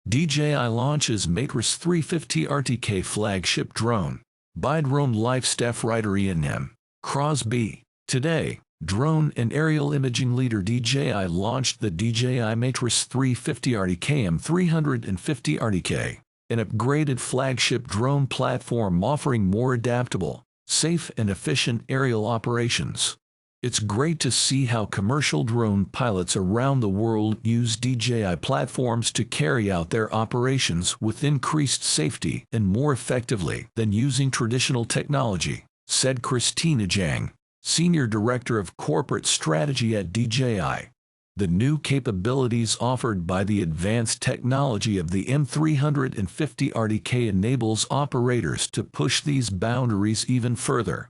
DJI Launches Matrice 350 RTK Flagship Drone by DroneLife staff writer M. Crosby. Today, drone and aerial imaging leader DJI launched the DJI Matrice 350 RTK M350 RTK, an upgraded flagship drone platform offering more adaptable, safe and efficient aerial operations. It's great to see how commercial drone pilots around the world use DJI platforms to carry out their operations with increased safety and more effectively than using traditional technology, said Christina Zhang, Senior Director of Corporate Strategy at DJI. The new capabilities offered by the advanced technology of the M350 RTK enables operators to push these boundaries even further.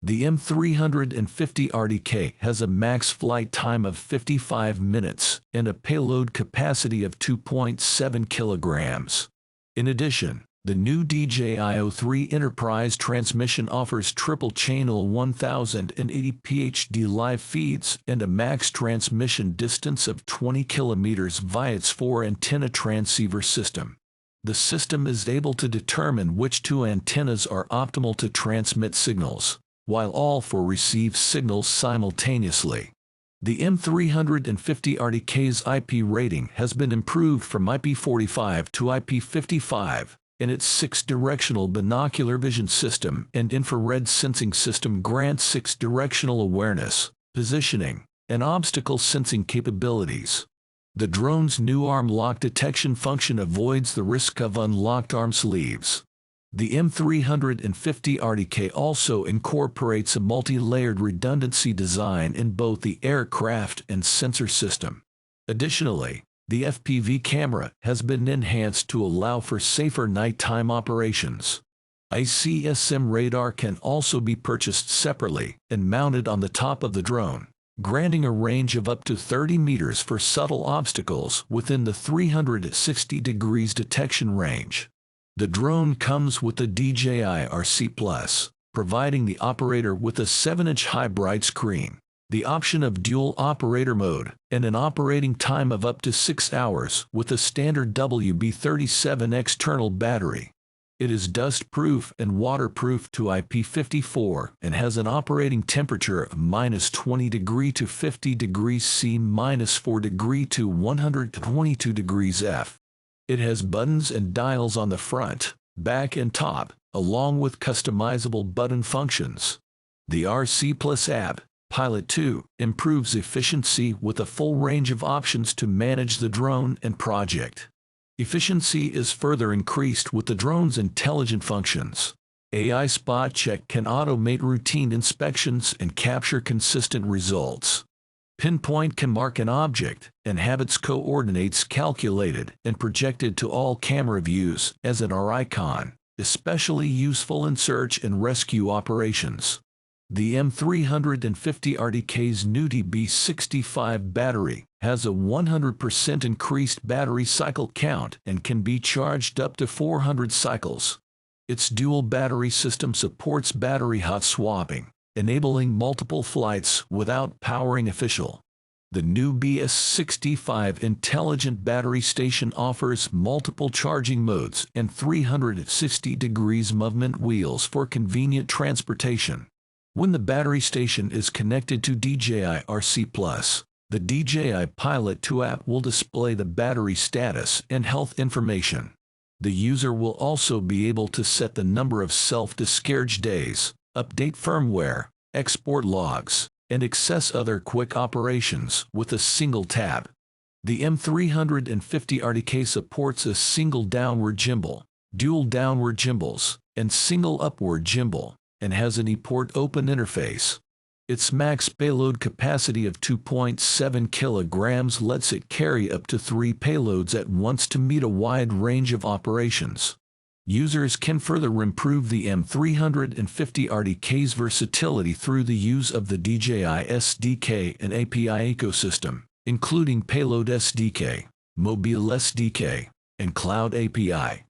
The M350 RTK has a max flight time of 55 minutes and a payload capacity of 2.7 kilograms. In addition, the new DJI 03 Enterprise transmission offers triple-channel 1080 HD live feeds and a max transmission distance of 20 kilometers via its 4-antenna transceiver system. The system is able to determine which two antennas are optimal to transmit signals, while all four receive signals simultaneously. The M350 RTK's IP rating has been improved from IP45 to IP55, and its 6-directional binocular vision system and infrared sensing system grant 6-directional awareness, positioning, and obstacle sensing capabilities. The drone's new arm lock detection function avoids the risk of unlocked arm sleeves. The M350 RTK also incorporates a multi-layered redundancy design in both the aircraft and sensor system. Additionally, the FPV camera has been enhanced to allow for safer nighttime operations. ICSM radar can also be purchased separately and mounted on the top of the drone, granting a range of up to 30 meters for subtle obstacles within the 360 degrees detection range. The drone comes with the DJI RC+, providing the operator with a 7-inch high bright screen, the option of dual operator mode, and an operating time of up to 6 hours with a standard WB37 external battery. It is dust-proof and waterproof to IP54 and has an operating temperature of -20 degrees to 50 degrees C, -4 degrees to 122 degrees F. It has buttons and dials on the front, back and top, along with customizable button functions. The RC+ app, Pilot 2, improves efficiency with a full range of options to manage the drone and project. Efficiency is further increased with the drone's intelligent functions. AI Spot Check can automate routine inspections and capture consistent results. Pinpoint can mark an object and have its coordinates calculated and projected to all camera views as an R icon, especially useful in search and rescue operations. The M350 RTK's new TB65 battery has a 100% increased battery cycle count and can be charged up to 400 cycles. Its dual battery system supports battery hot swapping, enabling multiple flights without powering official. The new BS65 intelligent battery station offers multiple charging modes and 360 degrees movement wheels for convenient transportation. When the battery station is connected to DJI RC+, the DJI Pilot 2 app will display the battery status and health information. The user will also be able to set the number of self-discharge days, update firmware, export logs, and access other quick operations with a single tap. The M350 RTK supports a single downward gimbal, dual downward gimbals, and single upward gimbal, and has an ePort open interface. Its max payload capacity of 2.7 kilograms lets it carry up to 3 payloads at once to meet a wide range of operations. Users can further improve the M350 RTK's versatility through the use of the DJI SDK and API ecosystem, including Payload SDK, Mobile SDK, and Cloud API.